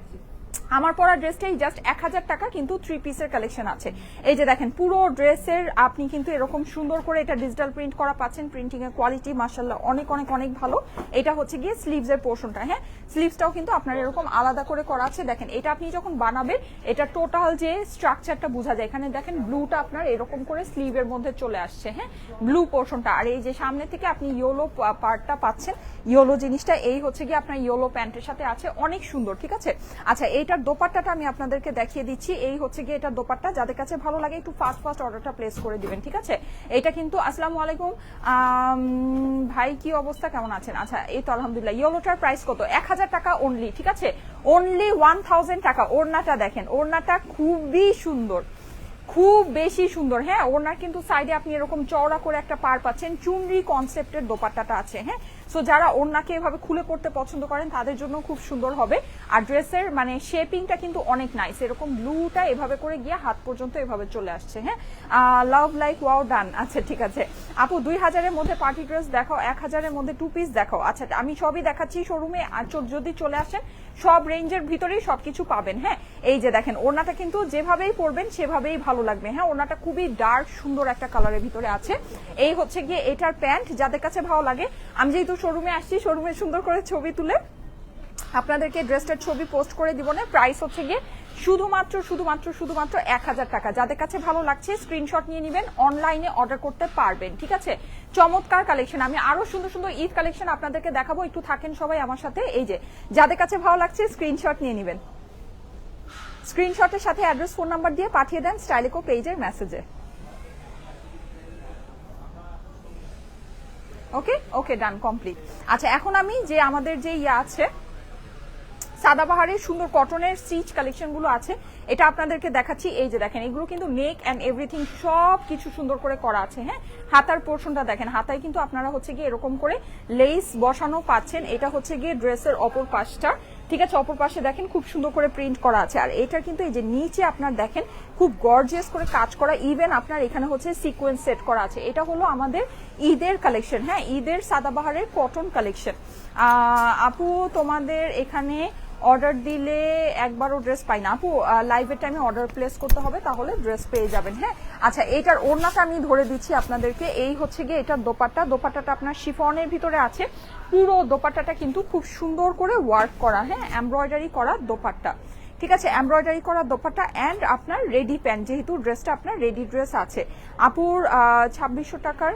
আমার পরা ড্রেসটাই জাস্ট 1000 টাকা, কিন্তু 3 পিসের কালেকশন আছে। এই যে দেখেন পুরো ড্রেসের আপনি কিন্তু এরকম সুন্দর করে এটা ডিজিটাল প্রিন্ট করা পাচ্ছেন। প্রিন্টিং এর কোয়ালিটি মাশাআল্লাহ অনেক অনেক অনেক ভালো। এটা হচ্ছে গিয়ে স্লিভস এর পোর্শনটা। হ্যাঁ, স্লিভসটাও কিন্তু আপনার এরকম আলাদা করে করা আছে। দেখেন এটা আপনি যখন বানাবেন, এটা টোটাল যে স্ট্রাকচারটা বোঝা যায়। এখানে দেখেন ব্লুটা আপনার এরকম করে স্লিভের মধ্যে চলে আসছে। হ্যাঁ, ব্লু পোর্শনটা। আর এই যে সামনে থেকে আপনি ইয়েলো পার্টটা পাচ্ছেন, ইয়েলো জিনিসটা এই হচ্ছে গিয়ে আপনার ইয়েলো প্যান্টের সাথে আছে, অনেক সুন্দর, ঠিক আছে? আচ্ছা, এইটার দোপাট্টাটা আমি আপনাদেরকে দেখিয়ে দিচ্ছি। এই হচ্ছে গিয়ে এটার দোপাট্টা। যাদের কাছে ভালো লাগে একটু ফাস্ট অর্ডারটা প্লেস করে দিবেন, ঠিক আছে? এটা কিন্তু আসসালামু আলাইকুম ভাই, কি অবস্থা, কেমন আছেন? আচ্ছা, এই তো আলহামদুলিল্লাহ। ইয়েলোটার প্রাইস কত? 1000 টাকা অনলি, ঠিক আছে? অনলি 1000 টাকা। ওড়নাটা দেখেন, ওড়নাটা খুবই সুন্দর, খুব বেশি সুন্দর। হ্যাঁ, ওনার কিন্তু সাইডে আপনি এরকম চওড়া করে একটা পার পাচ্ছেন, চুনরি কনসেপ্টের দোপাট্টাটা আছে। হ্যাঁ, সো যারা ওড়নাকে এভাবে খুলে পড়তে পছন্দ করেন তাদের জন্য খুব সুন্দর হবে। আর ড্রেসের মানে শেপিংটা কিন্তু অনেক নাইস, এরকম ব্লুটা এভাবে করে গিয়ে হাত পর্যন্ত এভাবে চলে আসছে। হ্যাঁ, লাভ লাইক ওয়াও ডান। আচ্ছা, ঠিক আছে আপু, 2000 এর মধ্যে পার্টি ড্রেস দেখাও, 1000 এর মধ্যে 2 পিস দেখাও। আচ্ছা, আমি সবই দেখাচ্ছি শোরুমে, যদি চলে আসেন সব রেঞ্জের ভিতরেই সবকিছু পাবেন। হ্যাঁ, এই যে দেখেন ওড়নাটা কিন্তু যেভাবেই পরবেন সেভাবেই ভালো লাগবে। হ্যাঁ, ওড়নাটা খুবই ডার্ক সুন্দর একটা কালারের ভিতরে আছে। এই হচ্ছে গিয়ে এটার প্যান্ট। যাদের কাছে ভালো লাগে, আমি যেহেতু শোরুমে আসছি, শোরুমে সুন্দর করে ছবি তুলে আপনাদেরকে ড্রেসটার ছবি পোস্ট করে দিব না। প্রাইস হচ্ছে গিয়ে শুধুমাত্র 1000 টাকা। যাদের কাছে ভালো লাগছে স্ক্রিনশট নিয়ে নেবেন, অনলাইনে অর্ডার করতে পারবেন, ঠিক আছে? চমৎকার কালেকশন। আমি আরো সুন্দর সুন্দর ঈদ কালেকশন আপনাদেরকে দেখাবো, একটু থাকেন সবাই আমার সাথে। এই যে যাদের কাছে ভালো লাগছে স্ক্রিনশট নিয়ে নেবেন, স্ক্রিনশটের সাথে অ্যাড্রেস ফোন নাম্বার দিয়ে পাঠিয়ে দেন স্টাইলিকো পেজের মেসেজে। ওকে ওকে, ডান, কমপ্লিট। আচ্ছা, এখন আমি যে আমাদের যে আছে সাদাবাহারের সুন্দর কটনের স্টিচ কালেকশন গুলো আছে, এটা আপনাদেরকে দেখাচ্ছি। এই যে দেখেন এগুলো কিন্তু নেক এন্ড এভরিথিং সব কিছু সুন্দর করে করা আছে। হ্যাঁ, হাতার পোর্শনটা দেখেন, হাতায় কিন্তু আপনারা হচ্ছে গিয়ে এরকম করে লেস বসানো পাচ্ছেন। এটা হচ্ছে গিয়ে ড্রেসের অপর পাশটা, ঠিক আছে? অপর পাশে দেখেন খুব সুন্দর করে প্রিন্ট করা আছে। আর এটা কিন্তু এই যে নিচে আপনার দেখেন খুব গর্জিয়াস করে কাজ করা, ইভেন আপনার এখানে হচ্ছে সিকোয়েন্স সেট করা আছে। এটা হলো আমাদের ঈদের কালেকশন। হ্যাঁ, ঈদের সাদাবাহারের কটন কালেকশন। আপু, তোমাদের এখানে অর্ডার দিলে একবারও ড্রেস পাই না আপু, লাইভের টাইমে অর্ডার প্লেস করতে হবে, তাহলে ড্রেস পেয়ে যাবেন। হ্যাঁ, আচ্ছা, এইটার ওড়নাটা আমি ধরে দিচ্ছি আপনাদেরকে। এই হচ্ছে গিয়ে এটার দোপাট্টাটা আপনার শিফনের ভিতরে আছে। পুরো দোপাট্টাটা কিন্তু খুব সুন্দর করে ওয়ার্ক করা। হ্যাঁ, এমব্রয়ডারি করা দোপাট্টা, ঠিক আছে? এমব্রয়ডারি করা দোপাট্টা অ্যান্ড আপনার রেডি প্যান্ট, যেহেতু ড্রেসটা আপনার রেডি ড্রেস আছে। আপুর 2600 টাকার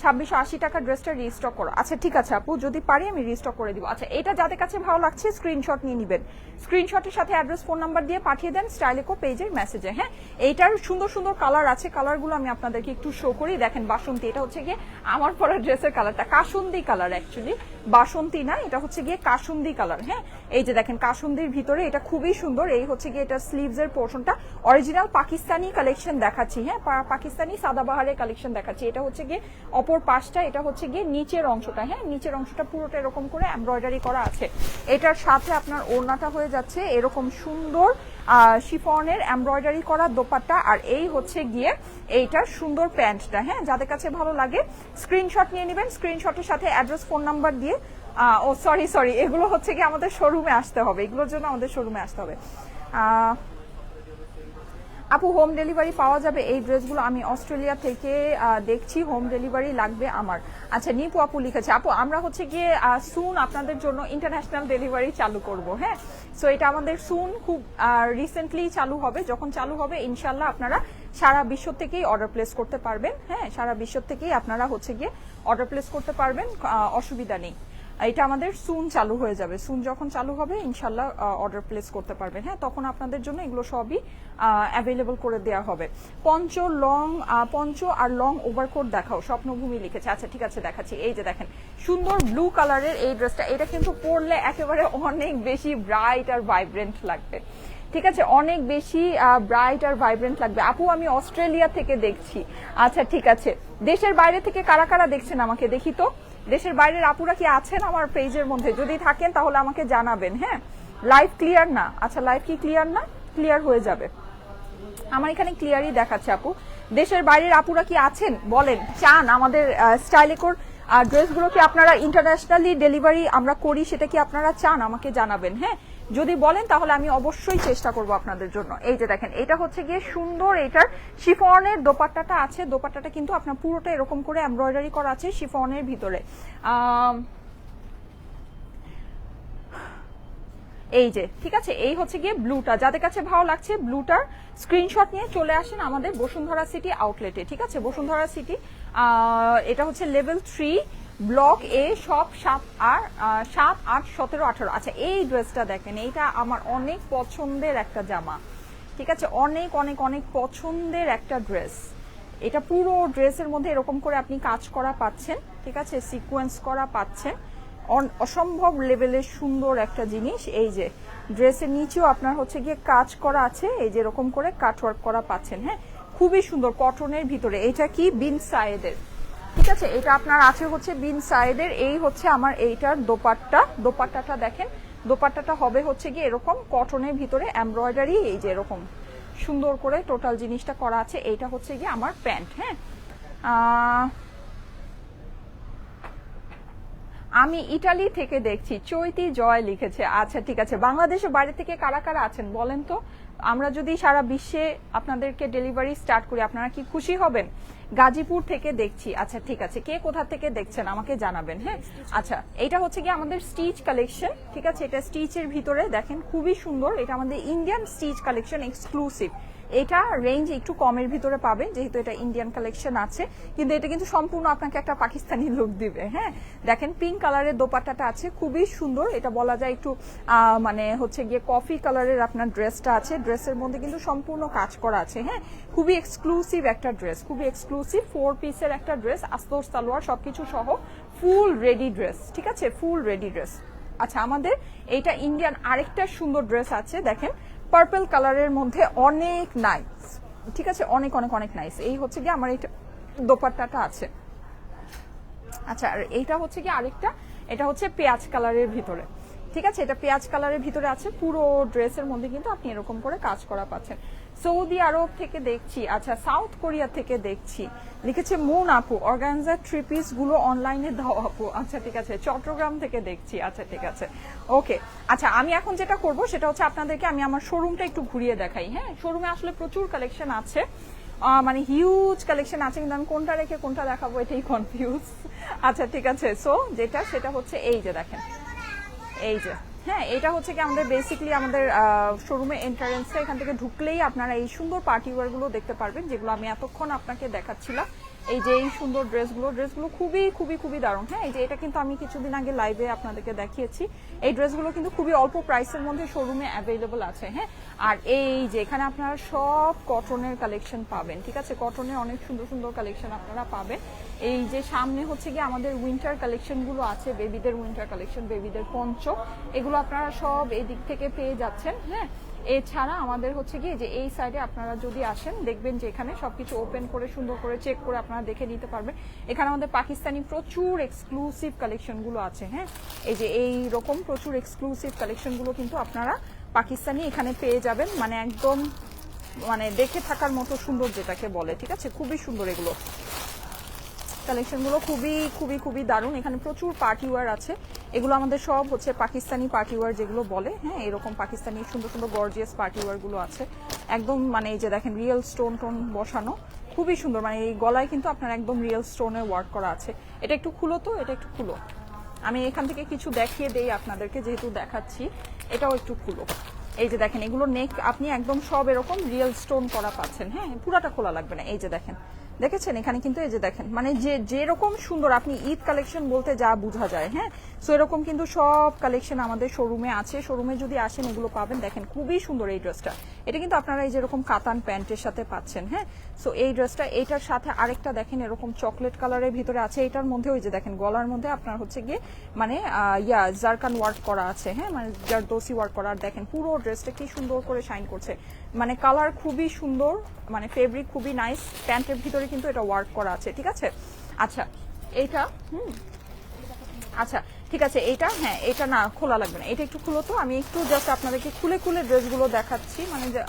2680 টাকা ড্রেসটা রিস্টক করো। আচ্ছা ঠিক আছে আপু, যদি পারি আমি রিস্টক করে দিব। আচ্ছা এটা যাদের কাছে ভালো লাগছে স্ক্রিনশট নিয়ে নেবেন, স্ক্রিনশটের সাথে অ্যাড্রেস ফোন নাম্বার দিয়ে পাঠিয়ে দেন স্টাইলেকো পেজের মেসেজে। হ্যাঁ, এইটার সুন্দর সুন্দর কালার আছে, কালারগুলো আমি আপনাদেরকে একটু শো করি। দেখেন বাসন্তী, এটা হচ্ছে গিয়ে আমার পরা ড্রেসের কালারটা কাসুন্দি কালার, অ্যাকচুয়ালি বাসন্তী না, এটা হচ্ছে গিয়ে কাসুন্দি কালার। হ্যাঁ, এই যে দেখেন কাসুন্দির ভিতরে এটা খুবই সুন্দর। এই হচ্ছে গিয়ে এটা স্লিভস এর পোর্শনটা অরিজিনাল পাকিস্তানি কালেকশন দেখাচ্ছি। হ্যাঁ, পাকিস্তানি সাদাবাহারের কালেকশন দেখাচ্ছি। এটা হচ্ছে গিয়ে অপর পাশটা, এটা হচ্ছে গিয়ে নিচের অংশটা। হ্যাঁ, নিচের অংশটা পুরোটা এরকম করে এমব্রয়ডারি করা আছে। এটার সাথে আপনার ওড়নাটা হয়ে যাচ্ছে এরকম সুন্দর শিফনের এমব্রয়ডারি করা দোপাট্টা, আর এই হচ্ছে গিয়ে এইটার সুন্দর প্যান্টটা। হ্যাঁ, যাদের কাছে ভালো লাগে স্ক্রিনশট নিয়ে নেবেন, স্ক্রিনশটের সাথে অ্যাড্রেস ফোন নাম্বার দিয়ে ও সরি এগুলো হচ্ছে কি আমাদের শোরুমে আসতে হবে, এগুলোর জন্য আমাদের শোরুমে আসতে হবে। আপু হোম ডেলিভারি পাওয়া যাবে এই ড্রেসগুলো? আমি অস্ট্রেলিয়া থেকে দেখছি, হোম ডেলিভারি লাগবে আমার। আচ্ছা নিপু আপু লিখেছে, আপু আমরা হচ্ছে গিয়ে সুন আপনাদের জন্য ইন্টারন্যাশনাল ডেলিভারি চালু করব। হ্যাঁ, সো এটা আমাদের সুন খুব রিসেন্টলি চালু হবে। যখন চালু হবে ইনশাল্লাহ আপনারা সারা বিশ্ব থেকেই অর্ডার প্লেস করতে পারবেন। হ্যাঁ, সারা বিশ্ব থেকেই আপনারা হচ্ছে গিয়ে অর্ডার প্লেস করতে পারবেন, অসুবিধা নেই। এটা আমাদের সুন চালু হয়ে যাবে, সুন যখন চালু হবে ইনশাল্লাহ অর্ডার প্লেস করতে পারবেন। হ্যাঁ, তখন আপনাদের জন্য এগুলো সবই অ্যাভেলেবল করে দেওয়া হবে। পঞ্চ আর লং ওভারকোট দেখাও, স্বপ্নভূমি লিখেছে। আচ্ছা ঠিক আছে দেখাচ্ছি। এই যে দেখেন সুন্দর ব্লু কালারের এই ড্রেসটা, এটা কিন্তু পরলে একেবারে অনেক বেশি ব্রাইট আর ভাইব্রেন্ট লাগবে। ঠিক আছে, অনেক বেশি ব্রাইট আর ভাইব্রেন্ট লাগবে। আপু আমি অস্ট্রেলিয়া থেকে দেখছি। আচ্ছা ঠিক আছে, দেশের বাইরে থেকে কারা কারা দেখছেন আমাকে দেখি তো। দেশের বাইরের আপুরা কি আছেন আমার পেজের মধ্যে? যদি থাকেন তাহলে আমাকে জানাবেন। হ্যাঁ, লাইভ ক্লিয়ার না? আচ্ছা লাইভ কি ক্লিয়ার না? ক্লিয়ার হয়ে যাবে, আমার এখানে ক্লিয়ারই দেখাচ্ছে আপু। দেশের বাইরের আপুরা কি আছেন বলেন, চান আমাদের স্টাইলেকোর ড্রেসগুলো কি আপনারা ইন্টারন্যাশনালি ডেলিভারি আমরা করি, সেটা কি আপনারা চান? আমাকে জানাবেন। হ্যাঁ, যদি বলেন তাহলে আমি অবশ্যই চেষ্টা করব আপনাদের জন্য। এই যে দেখেন এটা হচ্ছে গিয়ে সুন্দর, এটার শিফনের দোপাট্টাটা আছে। দোপাট্টাটা কিন্তু আপনার পুরোটা এরকম করে এমব্রয়ডারি করা আছে শিফনের ভিতরে। এই যে ঠিক আছে, এই হচ্ছে গিয়ে ব্লুটা। যাদের কাছে ভালো লাগছে ব্লুটার স্ক্রিনশট নিয়ে চলে আসেন আমাদের বসুন্ধরা সিটি আউটলেটে। ঠিক আছে, বসুন্ধরা সিটি, এটা হচ্ছে লেভেল 3 ব্লক এ, সব 7, 8, 17, 18। আচ্ছা এই ড্রেসটা দেখেন, এইটা আমার অনেক পছন্দের একটা জামা। ঠিক আছে, অনেক অনেক অনেক পছন্দের একটা ড্রেস। এটা পুরো ড্রেসের মধ্যে এরকম করে আপনি কাজ করা পাচ্ছেন। ঠিক আছে, সিকোয়েন্স করা পাচ্ছেন, অসম্ভব লেভেলের সুন্দর একটা জিনিস। এই যে ড্রেসের নিচেও আপনার হচ্ছে গিয়ে কাজ করা আছে, এই যে এরকম করে কাটওয়ার্ক করা পাচ্ছেন। হ্যাঁ, খুবই সুন্দর কটনের ভিতরে। এটা কি বিন সায়েদের। ঠিক আছে, এটা আপনার আছে হচ্ছে বিন সায়েদের। এই হচ্ছে আমার এইটার দোপাট্টা। দোপাট্টাটা দেখেন, দোপাট্টাটা হবে হচ্ছে গিয়ে এরকম কটনের ভিতরে এমব্রয়ডারি, এই যে এরকম সুন্দর করে টোটাল জিনিসটা করা আছে। এইটা হচ্ছে গিয়ে আমার প্যান্ট। হ্যাঁ, আমি ইটালি থেকে দেখছি, চৈতি জয় লিখেছে। আচ্ছা ঠিক আছে, বাংলাদেশের বাইরে থেকে কারা কারা আছেন বলেন তো। আমরা যদি সারা বিশ্বে আপনাদেরকে ডেলিভারি স্টার্ট করি আপনারা কি খুশি হবেন? গাজীপুর থেকে দেখছি। আচ্ছা ঠিক আছে, কে কোথা থেকে দেখছেন আমাকে জানাবেন। হ্যাঁ, আচ্ছা এটা হচ্ছে কি আমাদের স্টিচ কালেকশন। ঠিক আছে, এটা স্টিচের ভিতরে দেখেন খুবই সুন্দর। এটা আমাদের ইন্ডিয়ান স্টিচ কালেকশন এক্সক্লুসিভ। এটা রেঞ্জ একটু কমের ভিতরে পাবেন যেহেতু এটা ইন্ডিয়ান কালেকশন আছে, কিন্তু এটা কিন্তু সম্পূর্ণ আপনাকে একটা পাকিস্তানি লুক দিবে। হ্যাঁ, দেখেন পিঙ্ক কালারের দোপাট্টাটা আছে, খুবই সুন্দর। এটা বলা যায় একটু মানে হচ্ছে গিয়ে কফি কালারের আপনার ড্রেসটা আছে। ড্রেসের মধ্যে কিন্তু সম্পূর্ণ কাজ করা আছে। হ্যাঁ, খুবই এক্সক্লুসিভ একটা ড্রেস, খুবই এক্সক্লুসিভ 4 পিসের একটা ড্রেস, আস্তর সালোয়ার সবকিছু সহ ফুল রেডি ড্রেস। ঠিক আছে, ফুল রেডি ড্রেস। আচ্ছা আমাদের এইটা ইন্ডিয়ান আরেকটা সুন্দর ড্রেস আছে, দেখেন পার্পল কালারের মধ্যে, অনেক নাইস। ঠিক আছে, অনেক অনেক অনেক নাইস। এই হচ্ছে গিয়ে আমার এইটা দোপাট্টাটা আছে। আচ্ছা আর এইটা হচ্ছে কি আরেকটা, এটা হচ্ছে পেঁয়াজ কালারের ভিতরে। ঠিক আছে, এটা পেঁয়াজ কালারের ভিতরে আছে। পুরো ড্রেসের মধ্যে কিন্তু আপনি এরকম করে কাজ করা পাচ্ছেন। সৌদি আরব থেকে দেখছি, আচ্ছা সাউথ কোরিয়া থেকে দেখছি, লিখেছে মুন আপু অর্গানজা 3 পিস গুলো অনলাইনে দাও আপু। আচ্ছা ঠিক আছে, চট্টগ্রাম থেকে দেখছি। আচ্ছা ঠিক আছে, ওকে। আচ্ছা আমি এখন যেটা করব সেটা হচ্ছে আপনাদেরকে আমি আমার শোরুমটা একটু ঘুরিয়ে দেখাই। হ্যাঁ, শোরুমে আসলে প্রচুর কালেকশন আছে, মানে হিউজ কালেকশন আছে, কিন্তু আমি কোনটা রেখে কোনটা দেখাবো এটাই কনফিউজ। আচ্ছা ঠিক আছে, সো যেটা সেটা হচ্ছে এই যে দেখেন, এই যে হ্যাঁ, এটা হচ্ছে কি আমাদের বেসিক্যালি আমাদের শোরুমে এন্ট্রান্সে, এখান থেকে ঢুকলেই আপনারা এই সুন্দর পার্টি ওয়্যার গুলো দেখতে পারবেন যেগুলো আমি এতক্ষণ আপনাকে দেখাচ্ছিলাম। এই যে এই সুন্দর ড্রেসগুলো খুবই খুবই খুবই দারুণ। হ্যাঁ, এই যে এটা কিন্তু আমি কিছুদিন আগে লাইভে আপনাদেরকে দেখিয়েছি। এই ড্রেসগুলো কিন্তু খুবই অল্প প্রাইসের মধ্যে শোরুমে অ্যাভেলেবল আছে। হ্যাঁ, আর এই যে এখানে আপনারা সব কটনের কালেকশন পাবেন, ঠিক আছে, কটনের অনেক সুন্দর সুন্দর কালেকশন আপনারা পাবেন। এই যে সামনে হচ্ছে গিয়ে আমাদের উইন্টার কালেকশনগুলো আছে, বেবিদের উইন্টার কালেকশন, বেবিদের পঞ্চ, এগুলো আপনারা সব এই দিক থেকে পেয়ে যাচ্ছেন। হ্যাঁ, এছাড়া আমাদের হচ্ছে গিয়ে যে এই সাইডে আপনারা যদি আসেন দেখবেন যে এখানে সবকিছু ওপেন করে সুন্দর করে চেক করে আপনারা দেখে নিতে পারবেন। এখানে আমাদের পাকিস্তানি প্রচুর এক্সক্লুসিভ কালেকশনগুলো আছে। হ্যাঁ, এই যে এই রকম প্রচুর এক্সক্লুসিভ কালেকশনগুলো কিন্তু আপনারা পাকিস্তানি এখানে পেয়ে যাবেন, মানে একদম মানে দেখে থাকার মতো সুন্দর যেটাকে বলে, ঠিক আছে, খুবই সুন্দর এগুলো কালেকশনগুলো, খুবই খুবই খুবই দারুণ। এখানে প্রচুর পার্টি ওয়্যার আছে, এগুলো আমাদের সব হচ্ছে পাকিস্তানি পার্টি ওয়্যার যেগুলো বলে। হ্যাঁ, এরকম পাকিস্তানি সুন্দর সুন্দর গর্জিয়াস পার্টি ওয়্যারগুলো আছে একদম, মানে এই যে দেখেন রিয়েল স্টোন টোন বসানো, খুবই সুন্দর, মানে এই গলায় কিন্তু আপনার একদম রিয়েল স্টোনের ওয়ার্ক করা আছে। এটা একটু খুলো তো, এটা একটু খুলো, আমি এখান থেকে কিছু দেখিয়ে দেই আপনাদেরকে যেহেতু দেখাচ্ছি, এটাও একটু খুলো। এই যে দেখেন এগুলো নেক আপনি একদম সব এরকম রিয়েল স্টোন করা পাচ্ছেন। হ্যাঁ, পুরাটা খোলা লাগবে না। এই যে দেখেন, দেখেছেন এখানে কিন্তু এই যে দেখেন, মানে যেরকম সুন্দর আপনি ঈদ কালেকশন বলতে যা বোঝা যায়। হ্যাঁ, সো এরকম কিন্তু সব কালেকশন আমাদের শোরুমে আছে, শোরুমে যদি আসেন এগুলো পাবেন। দেখেন খুবই সুন্দর এই ড্রেসটা, এটা কিন্তু আপনারা এই যেরকম কাতান প্যান্টের সাথে পাচ্ছেন। হ্যাঁ, সো এই ড্রেসটা, এইটার সাথে আরেকটা দেখেন এরকম চকলেট কালারের ভিতরে আছে, এটার মধ্যে ওই যে দেখেন গলার মধ্যে আপনার হচ্ছে গিয়ে মানে জারকান ওয়ার্ক করা আছে। হ্যাঁ, মানে জারদোসি ওয়ার্ক করা, আর দেখেন পুরো ড্রেসটা কি সুন্দর করে শাইন করছে, মানে কালার খুবই সুন্দর, মানে ফেব্রিক খুবই নাইস, প্যান্টের ভিতরে কিন্তু এটা ওয়ার্ক করা আছে, ঠিক আছে। আচ্ছা এইটা আচ্ছা ঠিক আছে, এইটা হ্যাঁ এটা না খোলা লাগবে না, এটা একটু খুলো তো, আমি একটু জাস্ট আপনাদেরকে খুলে খুলে ড্রেসগুলো দেখাচ্ছি, মানে যে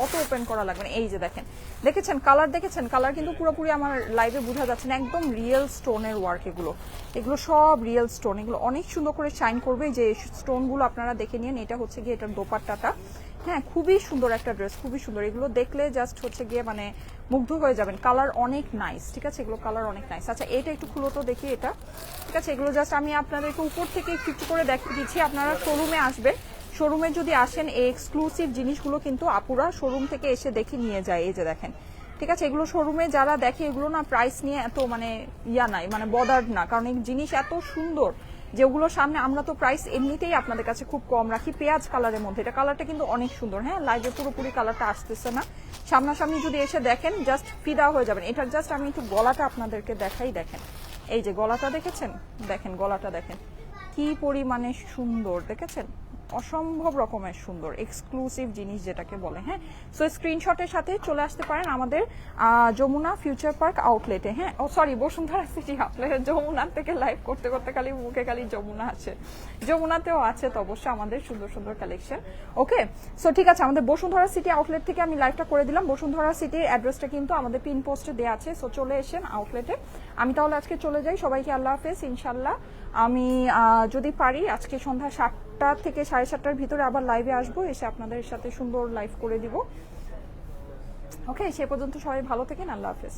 অত ওপেন করা লাগবে না। এই যে দেখেন, দেখেছেন কালার, দেখেছেন কালার কিন্তু পুরোপুরি আমার লাইভে বোঝা যাচ্ছে না, একদম রিয়েল স্টোনের ওয়ার্ক, এগুলো সব রিয়েল স্টোন, এগুলো অনেক সুন্দর করে শাইন করবে। যে স্টোনগুলো আপনারা দেখে নিন, এটা হচ্ছে গিয়ে এটার দোপাট্টাটা। হ্যাঁ, খুবই সুন্দর একটা ড্রেস, খুবই সুন্দর, এগুলো দেখলে জাস্ট হচ্ছে গিয়ে মানে মুগ্ধ হয়ে যাবেন, কালার অনেক নাইস, ঠিক আছে, এগুলো কালার অনেক নাইস। আচ্ছা এটা একটু খুলো তো দেখি, এটা ঠিক আছে, এগুলো জাস্ট আমি আপনাদেরকে উপর থেকে একটু করে দেখিয়ে দিচ্ছি। আপনারা শোরুমে আসবেন, শোরুমে যদি আসেন এই এক্সক্লুসিভ জিনিসগুলো কিন্তু আপুরা শোরুম থেকে এসে দেখে নিয়ে যায়। এই যে দেখেন, ঠিক আছে, এগুলো শোরুমে যারা দেখে এগুলো না প্রাইস নিয়ে এত মানে নাই, মানে বদার্ড না, কারণ এই জিনিস এত সুন্দর যেগুলো সামনে আমরা তো প্রাইস এমনিতেই আপনাদের কাছে খুব কম রাখি। পেঁয়াজ কালারের মধ্যে, এটা কালারটা কিন্তু অনেক সুন্দর। হ্যাঁ, লাইভে পুরোপুরি কালারটা আসতেছে না, সামনাসামনি যদি এসে দেখেন জাস্ট ফিদা হয়ে যাবেন। এটার জাস্ট আমি একটু গলাটা আপনাদেরকে দেখাই, দেখেন এই যে গলাটা দেখেছেন, দেখেন গলাটা দেখেন কি পরিমাণে সুন্দর, দেখেছেন অসম্ভব রকমের সুন্দর এক্সক্লুসিভ জিনিস যেটাকে বলে। হ্যাঁ, সো স্ক্রিনশটের সাথে চলে আসতে পারেন আমাদের যমুনা ফিউচার পার্ক আউটলেটে। হ্যাঁ, ও সরি, বসুন্ধরা সিটি আউটলেটে। যমুনা থেকে লাইভ করতে করতে খালি মুখে খালি যমুনা আছে, যমুনাতেও আছে তো অবশ্যই আমাদের সুন্দর সুন্দর কালেকশন। ওকে, সো ঠিক আছে, আমাদের বসুন্ধরা সিটি আউটলেট থেকে আমি লাইভটা করে দিলাম। বসুন্ধরা সিটির অ্যাড্রেসটা কিন্তু আমাদের পিন পোস্টে দেওয়া আছে, সো চলে এসেন আউটলেটে। আমি তাহলে আজকে চলে যাই, সবাইকে আল্লাহ হাফেজ। ইনশাল্লাহ আমি যদি পারি আজকে সন্ধ্যা 7টা থেকে 7:30টার ভিতরে আবার লাইভে আসবো, এসে আপনাদের সাথে সুন্দর লাইভ করে দিব। ওকে, সে পর্যন্ত সবাই ভালো থাকেন, আল্লাহ হাফেজ।